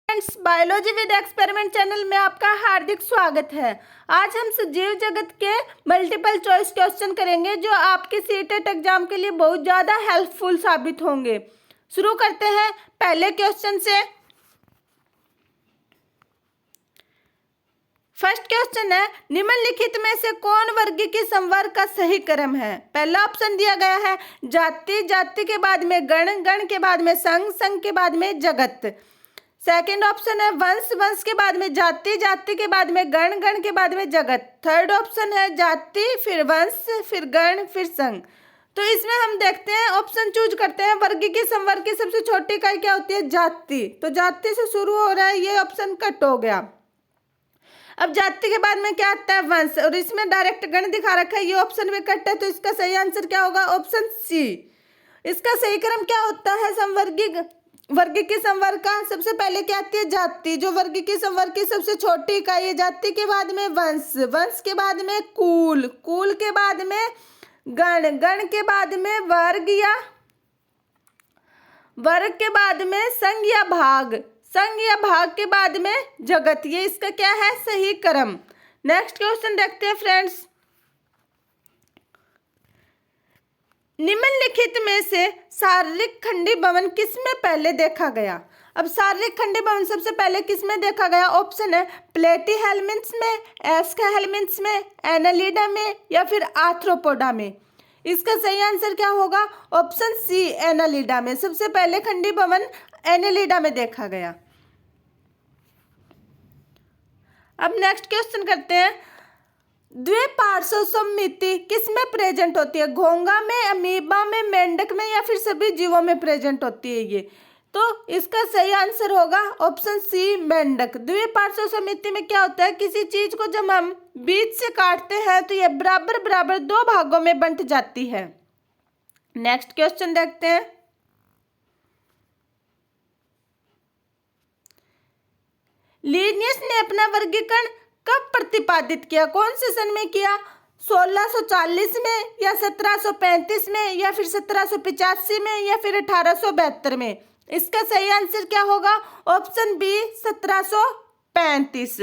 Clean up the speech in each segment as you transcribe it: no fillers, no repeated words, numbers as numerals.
Friends, biology with experiment channel में आपका हार्दिक स्वागत है। आज हम सजीव जगत के मल्टीपल चॉइस क्वेश्चन करेंगे जो आपके सीटेट एग्जाम के लिए बहुत ज़्यादा हेल्पफुल साबित होंगे। शुरू करते हैं पहले क्वेश्चन से। फर्स्ट क्वेश्चन है, निम्नलिखित में से कौन वर्गीकृत संवर्ग का सही क्रम है। पहला ऑप्शन दिया गया है जाति, जाति के बाद में गण, गण के बाद में संघ, संघ के बाद में जगत। सेकंड ऑप्शन है वंश, वंश के बाद में जाति, जाति के बाद में गण, गण के बाद में जगत। थर्ड ऑप्शन है जाति, फिर वंश, फिर गण, फिर संघ। तो इसमें हम देखते हैं, ऑप्शन चूज करते हैं वर्गीकृत संवर्ग की सबसे छोटी इकाई क्या होती है, जाति। तो जाति से शुरू हो रहा है, ये ऑप्शन कट हो गया। अब जाति के बाद में क्या आता है, वंश, और इसमें डायरेक्ट गण दिखा रखा है, ये ऑप्शन में कट है। तो इसका सही आंसर क्या होगा, ऑप्शन सी। इसका सही क्रम क्या होता है वर्गीकृत संवर्ग का। सबसे पहले क्या आती है, जाति, जो वर्गीकृत संवर्ग की सबसे छोटी इकाई है। जाति के बाद में वंश, वंश के बाद में कुल, कुल के बाद में गण, गण के बाद में वर्ग या वर्ग के बाद में संघ या भाग, संघ या भाग के बाद में जगत। ये इसका क्या है, सही क्रम। नेक्स्ट क्वेश्चन देखते हैं फ्रेंड्स, निम्नलिखित में से शारीरिक खंडी भवन किसमें पहले देखा गया। अब शारीरिक खंडी भवन सबसे पहले किसमें देखा गया, ऑप्शन है प्लेटीहेल्मिन्थ्स में, एस्केहेल्मिन्थ्स में, एनालिडा में, या फिर आर्थ्रोपोडा में। इसका सही आंसर क्या होगा, ऑप्शन सी, एनालिडा में। सबसे पहले खंडी भवन एनालिडा में देखा गया। अब नेक्स्ट क्वेश्चन करते हैं, द्विपार्श्व सममिति किसमें प्रेजेंट होती है, घोंघा में, अमीबा में, मेंढक में, या फिर सभी जीवों में प्रेजेंट होती है ये। तो इसका सही आंसर होगा ऑप्शन सी, मेंढक। द्विपार्श्व सममिति में क्या होता है, किसी चीज को जब हम बीच से काटते हैं तो ये बराबर बराबर दो भागों में बंट जाती है। नेक्स्ट क्वेश्चन देखते हैं, लीनियस ने अपना वर्गीकरण कब प्रतिपादित किया, कौन से सन में किया, 1640 में, या 1735 में, या फिर 1785 में, या फिर 1872 में। इसका सही आंसर क्या होगा, ऑप्शन बी, 1735।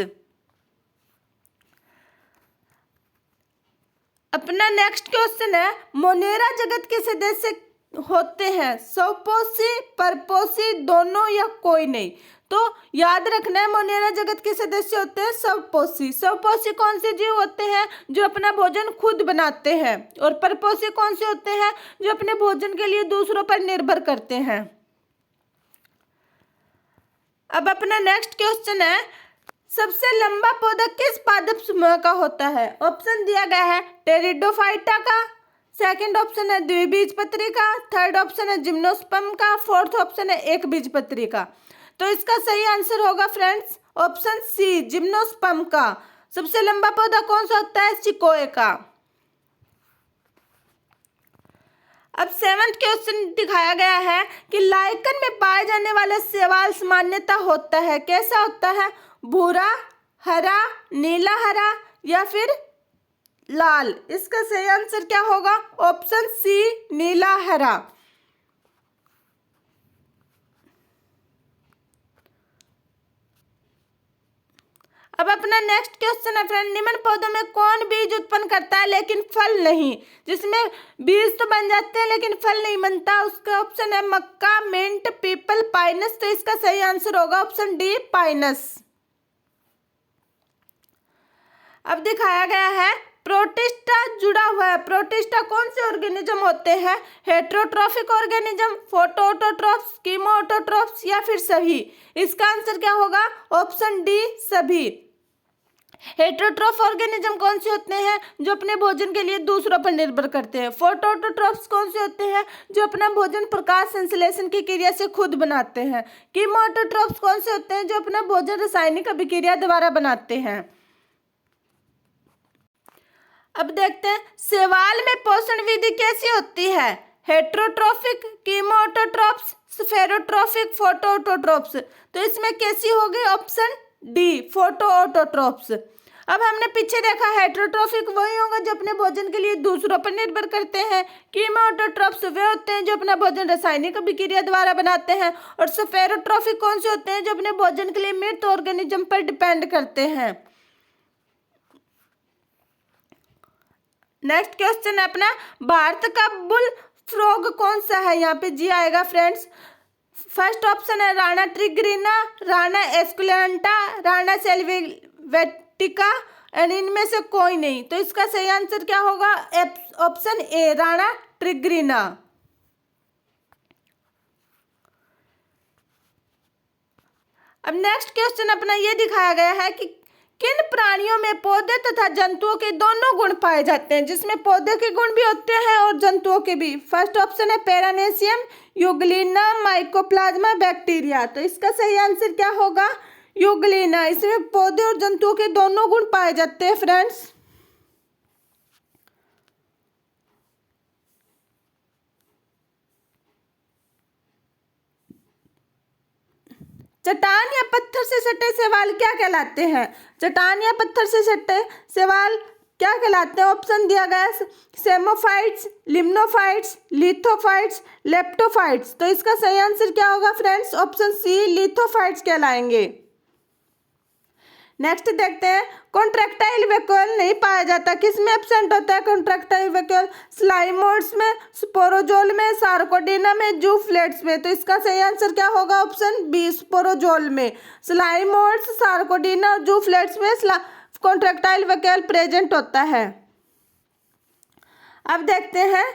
अपना नेक्स्ट क्वेश्चन है, मोनेरा जगत के सदस्य होते हैं स्वपोषी, परपोषी, दोनों, या कोई नहीं। तो याद रखना है, मोनेरा जगत के सदस्य होते हैं स्वपोषी। स्वपोषी कौन से जीव होते हैं, जो अपना भोजन खुद बनाते हैं, और परपोषी कौन से होते हैं, जो अपने भोजन के लिए दूसरों पर निर्भर करते हैं। अब अपना नेक्स्ट क्वेश्चन है, सबसे लंबा पौधा किस पादप समूह का होता है। ऑप्शन दिया गया है टेरिडोफाइटा का, सेकंड ऑप्शन है द्विबीजपत्री का, थर्ड ऑप्शन है जिम्नोस्पर्म का, फोर्थ ऑप्शन है एक बीजपत्री का। तो इसका सही आंसर होगा फ्रेंड्स ऑप्शन सी, जिम्नोस्पर्म का। सबसे लंबा पौधा कौन सा होता है, चिकोए का। अब सेवंथ क्वेश्चन दिखाया गया है कि लाइकन में पाए जाने वाला शैवाल सामान्यतः होता है, कैसा होता है, भूरा, हरा, नीला हरा, या फिर लाल। इसका सही आंसर क्या होगा, ऑप्शन सी, नीला हरा। अब अपना नेक्स्ट क्वेश्चन है फ्रेंड, निम्न पौधों में कौन बीज उत्पन्न करता है लेकिन फल नहीं, जिसमें बीज तो बन जाते हैं लेकिन फल नहीं बनता। उसका ऑप्शन है मक्का, मिंट, पीपल, पाइनस। तो इसका सही आंसर होगा ऑप्शन डी, पाइनस। अब दिखाया गया है प्रोटिस्टा जुड़ा हुआ है। प्रोटिस्टा कौन से ऑर्गेनिज्म होते हैं, हेट्रोट्रॉफिक ऑर्गेनिज्म, फोटोऑटोट्रॉफ्स, कीमोऑटोट्रॉफ्स, या फिर सभी। इसका आंसर क्या होगा, ऑप्शन डी, सभी। हेट्रोट्रॉफ ऑर्गेनिज्म कौन से होते हैं, जो अपने भोजन के लिए दूसरों पर निर्भर करते हैं। फोटोऑटोट्रॉफ्स कौन से होते हैं, जो अपना भोजन प्रकाश संश्लेषण की क्रिया से खुद बनाते हैं। कीमोऑटोट्रॉफ्स कौन से होते हैं, जो अपना भोजन रासायनिक अभिक्रिया द्वारा बनाते हैं। अब देखते हैं शैवाल में पोषण विधि कैसी होती है, हेट्रोट्रॉफिक, कीमोऑटोट्रॉफ्स, स्फेरोट्रॉफिक, फोटोऑटोट्रॉफ्स। तो इसमें कैसी होगी, ऑप्शन डी, फोटोऑटोट्रॉफ्स। अब हमने पीछे देखा हेटेरोट्रॉफिक वही होगा जो अपने भोजन के लिए दूसरों पर निर्भर करते हैं। कीमोटोट्रॉफ्स वे होते हैं जो अपना भोजन रासायनिक अभिक्रिया द्वारा बनाते हैं। और स्फेरोट्रॉफिक कौन से होते हैं जो अपने भोजन के लिए मृत ऑर्गेनिज्म पर डिपेंड करते हैं। नेक्स्ट क्वेश्चन है अपना, भारत का बुल फ्रॉग कौन सा है? यहाँ पे जी आएगा फ्रेंड्स। फर्स्ट ऑप्शन है राणा ट्रिग्रिना, राणा एस्कुलेंटा, राणा सेल्वेटिका एंड इनमें से कोई नहीं। तो इसका सही आंसर क्या होगा? ऑप्शन ए राणा ट्रिग्रिना। अब नेक्स्ट क्वेश्चन अपना ये दिखाया गया है कि किन प्राणियों में पौधे तथा जंतुओं के दोनों गुण पाए जाते हैं, जिसमें पौधे के गुण भी होते हैं और जंतुओं के भी। फर्स्ट ऑप्शन है पैरामेसियम, यूग्लिना, माइकोप्लाज्मा, बैक्टीरिया। तो इसका सही आंसर क्या होगा? यूग्लिना। इसमें पौधे और जंतुओं के दोनों गुण पाए जाते हैं फ्रेंड्स। चट्टान या पत्थर से सटे शैवाल क्या कहलाते हैं? चट्टान या पत्थर से सटे शैवाल क्या कहलाते हैं? ऑप्शन दिया गया सेमोफाइट्स, लिम्नोफाइट्स, लिथोफाइट्स, लेप्टोफाइट्स। तो इसका सही आंसर क्या होगा फ्रेंड्स? ऑप्शन सी लिथोफाइट्स कहलाएंगे। नेक्स्ट देखते हैं, कॉन्ट्रैक्टाइल वैक्यूल नहीं पाया जाता, किसमें एब्सेंट होता है कॉन्ट्रैक्टाइल वैक्यूल? स्लाइमोड्स में, स्पोरोजोल में, सार्कोडीना में, जूफ्लेट्स में। तो इसका सही आंसर क्या होगा? ऑप्शन बी स्पोरोजोल में। स्लाइमोड्स, सार्कोडीना और जूफ्लेट्स में कॉन्ट्रैक्टाइल वैक्यूल प्रेजेंट होता है। अब देखते हैं,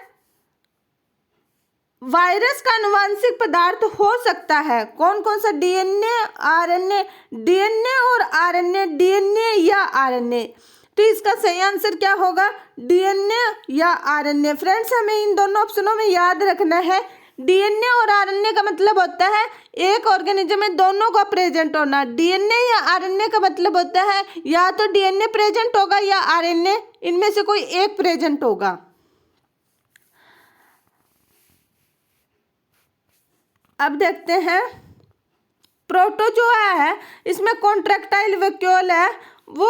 वायरस का आनुवांशिक पदार्थ हो सकता है कौन कौन सा? डीएनए, आरएनए, डीएनए और आरएनए, डीएनए या आरएनए। तो इसका सही आंसर क्या होगा? डीएनए या आरएनए। फ्रेंड्स हमें इन दोनों ऑप्शनों में याद रखना है, डीएनए और आरएनए का मतलब होता है एक ऑर्गेनिज्म में दोनों का प्रेजेंट होना। डीएनए या आरएनए का मतलब होता है या तो डीएनए प्रेजेंट होगा या आरएनए, इनमें से कोई एक प्रेजेंट होगा। अब देखते हैं, प्रोटोजोआ है, इसमें कॉन्ट्रैक्टाइल वैक्यूल है, वो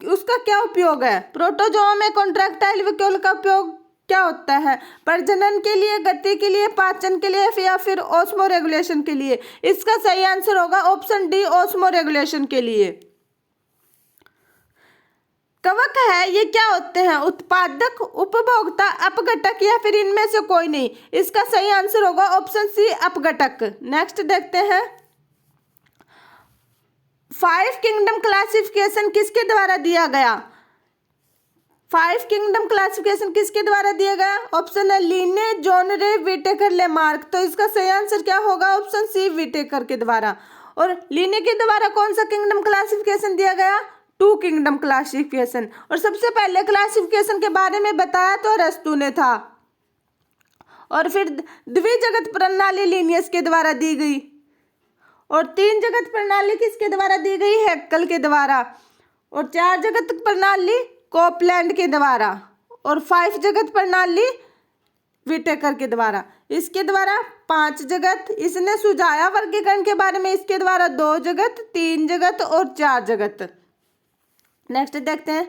उसका क्या उपयोग है? प्रोटोजोआ में कॉन्ट्रैक्टाइल वैक्यूल का उपयोग क्या होता है? प्रजनन के लिए, गति के लिए, पाचन के लिए या फिर ऑस्मो रेगुलेशन के लिए। इसका सही आंसर होगा ऑप्शन डी ऑस्मो रेगुलेशन के लिए। कवक है, ये क्या होते हैं? उत्पादक, उपभोक्ता, अपघटक या फिर इनमें से कोई नहीं। इसका सही आंसर होगा ऑप्शन सी अपघटक। नेक्स्ट देखते हैं, 5 किंगडम क्लासिफिकेशन किसके द्वारा दिया गया? 5 किंगडम क्लासिफिकेशन किसके द्वारा दिया गया? ऑप्शन है लीने, जॉन रे, विटेकर, लेमार्क। तो इसका सही आंसर क्या होगा? ऑप्शन सी विटेकर के द्वारा। और लीने के द्वारा कौन सा किंगडम क्लासिफिकेशन दिया गया? 2 किंगडम क्लासिफिकेशन। और सबसे पहले क्लासिफिकेशन के बारे में बताया तो अरस्तु ने था। और फिर द्विजगत प्रणाली लिनियस के द्वारा दी गई। और 3 जगत प्रणाली किसके द्वारा दी गई? हैक्कल के द्वारा। और 4 जगत प्रणाली कोपलैंड के द्वारा। और 5 जगत प्रणाली विटेकर के द्वारा। इसके द्वारा 5 जगत इसने सुझाया वर्गीकरण के बारे में, इसके द्वारा 2 जगत, 3 जगत और 4 जगत। नेक्स्ट देखते हैं,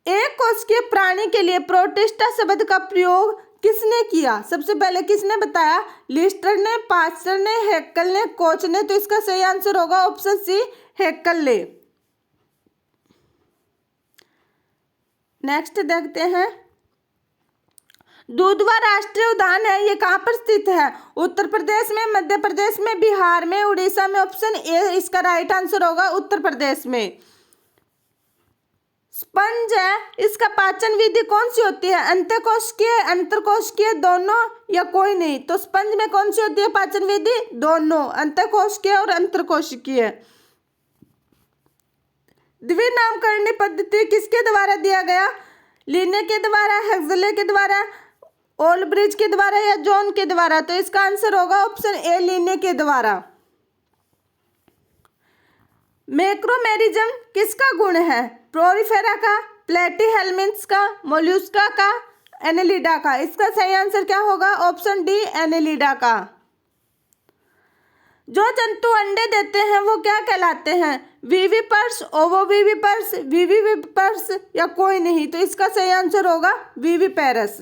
एक कोशिकीय प्राणी के लिए प्रोटिस्टा शब्द का प्रयोग किसने किया? सबसे पहले किसने बताया? लिस्टर ने, पास्टर ने, हैक्कल ने, कोच ने। तो इसका सही आंसर होगा ऑप्शन सी हैक्कल ने। नेक्स्ट देखते हैं, दूधवा राष्ट्रीय उद्यान है, ये कहाँ पर स्थित है? उत्तर प्रदेश में, मध्य प्रदेश में, बिहार में, उड़ीसा में। ऑप्शन ए इसका राइट आंसर होगा उत्तर प्रदेश में। स्पंज है, इसका पाचन विधि कौन सी होती है? अंतःकोशिकीय, अंतर्कोशिकीय, दोनों या कोई नहीं। तो स्पंज में कौन सी होती है पाचन विधि? दोनों, अंतःकोशिकीय और अंतर्कोशिकीय। द्विनामकरण पद्धति किसके द्वारा दिया गया? लीने के द्वारा, हेक्सले के द्वारा, ओलब्रिज के द्वारा या जॉन के द्वारा। तो इसका आंसर होगा ऑप्शन ए लीने के द्वारा। मैक्रोमेरिज्म किसका गुण है? प्रोरीफेरा का, प्लेटीहेल्मिन्थ्स का, मोल्यूस्का का, एनेलिडा का। इसका सही आंसर क्या होगा? ऑप्शन डी एनेलिडा का। जो जंतु अंडे देते हैं वो क्या कहलाते हैं? विविपर्स, ओवोविविपर्स, विविविपर्स या कोई नहीं? तो इसका सही आंसर होगा विविपेरस।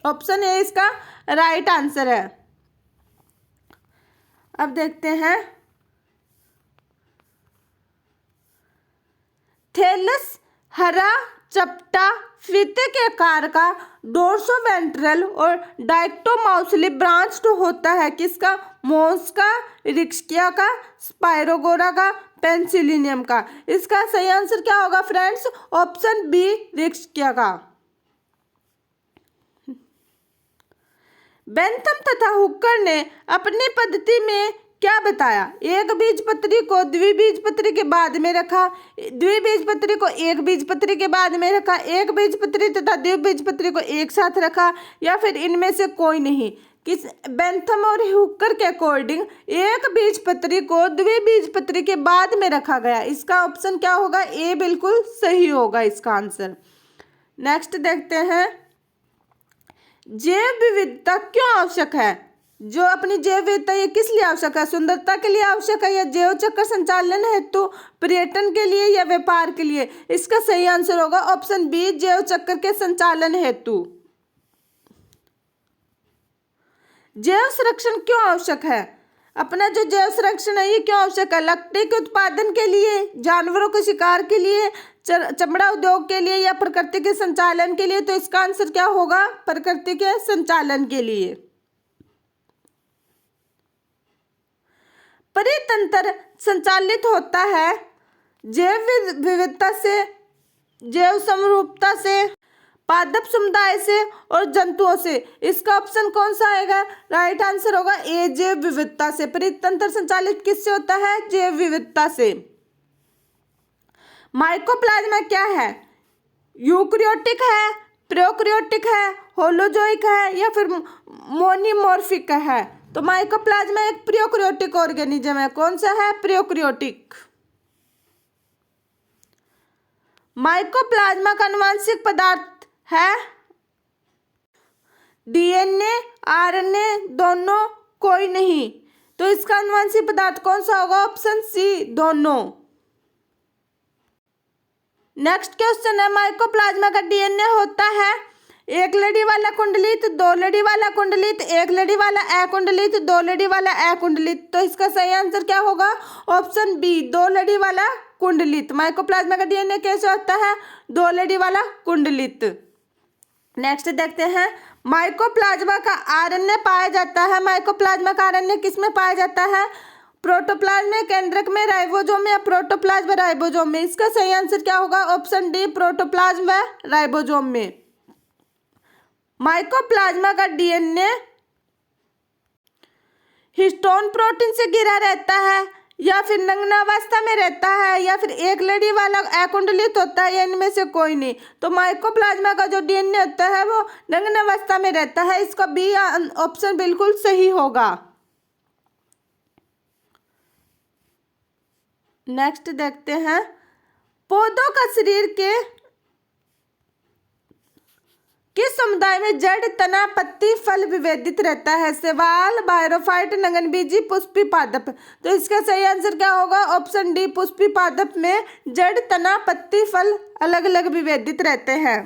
ऑप्शन ए इसका राइट आंसर है। अब देखते हैं थैलस हरा चपटा फीते के आकार का डोर्सोवेंट्रल और डायक्टोमाउसली ब्रांच्ड होता है। किसका? मोस का, रिक्सकिया का, स्पायरोगोरा का, पेंसिलिनियम का। इसका सही आंसर क्या होगा फ्रेंड्स? ऑप्शन बी रिक्सकिया का। बेंथम तथा हुक्कर ने अपनी पद्धति में क्या बताया? एक बीजपत्री को द्विबीजपत्री के बाद में रखा, द्विबीजपत्री को एक बीजपत्री के बाद में रखा, एक बीजपत्री तथा द्विबीजपत्री को एक साथ रखा, या फिर इनमें से कोई नहीं? किस बेंथम और हुक्कर के अकॉर्डिंग एक बीजपत्री को द्विबीजपत्री के बाद में रखा गया। इसका ऑप्शन क्या होगा? ए बिल्कुल सही होगा इसका आंसर। नेक्स्ट देखते हैं जैव विविधता क्यों आवश्यक है? जो अपनी जैव विविधता ये किस लिए आवश्यक है? सुंदरता के लिए आवश्यक है, या जैव चक्र संचालन हेतु, पर्यटन के लिए, या व्यापार के लिए? इसका सही आंसर होगा ऑप्शन बी जैव चक्र के संचालन हेतु। जैव संरक्षण क्यों आवश्यक है? अपना जो जैव संरक्षण है ये क्यों आवश्यक है? लकड़ी के उत्पादन के लिए, जानवरों के शिकार के लिए, चमड़ा उद्योग के लिए, या प्रकृति के संचालन के लिए? तो इसका आंसर क्या होगा? प्रकृति के संचालन के लिए। परितंत्र संचालित होता है जैव विविधता से, जैव समरूपता से, पादप समुदाय से और जंतुओं से। इसका ऑप्शन कौन सा आएगा? राइट आंसर होगा ए जैव विविधता से। परितंत्र संचालित किससे होता है? जैव विविधता से। माइकोप्लाज्मा क्या है? यूकैरियोटिक है, प्रोकैरियोटिक है, होलोजोइक है, या फिर मोनिमोर्फिक है? तो माइकोप्लाज्मा एक प्रोकैरियोटिक ऑर्गेनिज्म है। कौन सा है? प्रोकैरियोटिक। माइकोप्लाज्मा का आनुवंशिक पदार्थ है डीएनए, आरएनए, दोनों, कोई नहीं? तो इसका आनुवंशिक पदार्थ कौन सा होगा? ऑप्शन सी दोनों। नेक्स्ट क्वेश्चन है माइकोप्लाज्मा का डीएनए होता है एक लड़ी वाला कुंडलित, दो लड़ी वाला कुंडलित, एक लड़ी वाला अकुंडलित, दो लड़ी वाला अकुंडलित। तो इसका सही आंसर क्या होगा? ऑप्शन बी दो लड़ी वाला कुंडलित। माइकोप्लाज्मा का डीएनए कैसे होता है? दो लड़ी वाला कुंडलित। नेक्स्ट देखते हैं माइकोप्लाज्मा का आरएनए पाया जाता है। माइकोप्लाज्मा का आरएनए किसमें पाया जाता है? प्रोटोप्लाज्म में, केंद्रक में, राइबोसोम में, या प्रोटोप्लाज्म व राइबोसोम में? इसका सही आंसर क्या होगा? ऑप्शन डी प्रोटोप्लाज्म व राइबोसोम में। माइकोप्लाज्मा का डीएनए हिस्टोन प्रोटीन से घिरा रहता है, या फिर नग्नावस्था में रहता है, या फिर एक लड़ी वाला अकुंडलित होता है, या इनमें से कोई नहीं? तो माइकोप्लाज्मा का जो डीएनए होता है वो नग्नावस्था में रहता है। इसका बी ऑप्शन बिल्कुल सही होगा। नेक्स्ट देखते हैं पौधों का शरीर के किस समुदाय में जड़, तना, पत्ती, फल विभेदित रहता है? शैवाल, बायरोफाइट, नगनबीजी, पुष्पी पादप। तो इसका सही आंसर क्या होगा? ऑप्शन डी पुष्पी पादप में जड़, तना, पत्ती, फल अलग अलग विभेदित रहते हैं।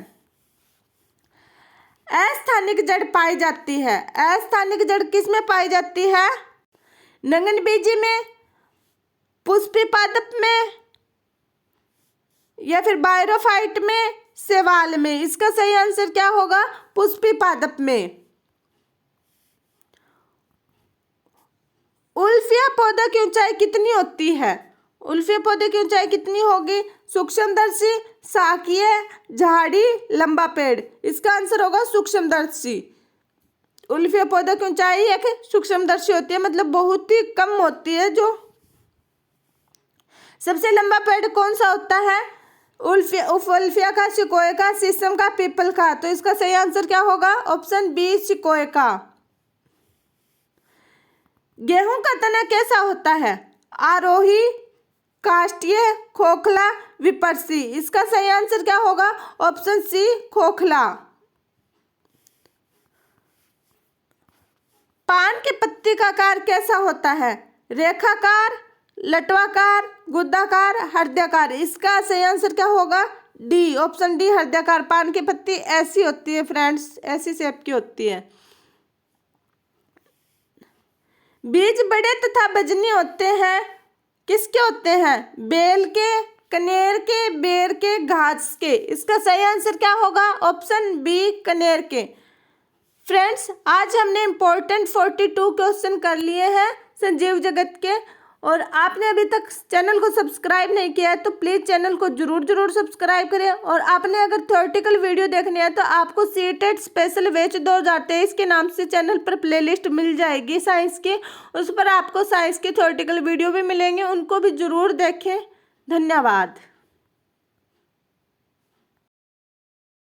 अस्थानिक जड़ पाई जाती है। अस्थानिक जड़ किस में पाई जाती है? नगनबीजी में, पुष्पी पादप में, या फिर बायरोफाइट में, शैवाल में? इसका सही आंसर क्या होगा? पुष्पी पादप में। उल्फिया पौधा की ऊंचाई कितनी होती है? उल्फिया पौधे की ऊंचाई कितनी होगी? सूक्ष्मदर्शी, शाकीय, झाड़ी, लंबा पेड़? इसका आंसर होगा सूक्ष्मदर्शी। उल्फिया पौधे की ऊंचाई एक सूक्ष्मदर्शी होती है, मतलब बहुत ही कम होती है। जो सबसे लंबा पेड़ कौन सा होता है? उल्फिया का, सिकोए का, शीशम का, पीपल का? तो इसका सही आंसर क्या होगा? ऑप्शन बी सिकोए का। गेहूं का तना कैसा होता है? आरोही, काष्ठीय, खोखला, विपर्सी? इसका सही आंसर क्या होगा? ऑप्शन सी खोखला। पान की पत्ती का आकार कैसा होता है? रेखाकार, लटवाकार, गुद्दाकार, हृदयाकार। इसका सही आंसर क्या होगा? डी, ऑप्शन डी हृदयाकार। पान की पत्ती ऐसी होती है फ्रेंड्स, ऐसी शेप की होती है। बीज बड़े तथा वजनी होते हैं, किसके होते हैं? बेल के, कनेर के, बेर के, घास के। इसका सही आंसर क्या होगा? ऑप्शन बी कनेर के। फ्रेंड्स, आज हमने इम्पोर्टेंट 42 क्वेश्चन कर लिए हैं संजीव जगत के, और आपने अभी तक चैनल को सब्सक्राइब नहीं किया है तो प्लीज़ चैनल को जरूर सब्सक्राइब करें। और आपने अगर थ्योरेटिकल वीडियो देखनी है तो आपको सीटेट स्पेशल बैच 2023 के नाम से चैनल पर प्लेलिस्ट मिल जाएगी साइंस की, उस पर आपको साइंस की थ्योरेटिकल वीडियो भी मिलेंगे, उनको भी जरूर देखें। धन्यवाद।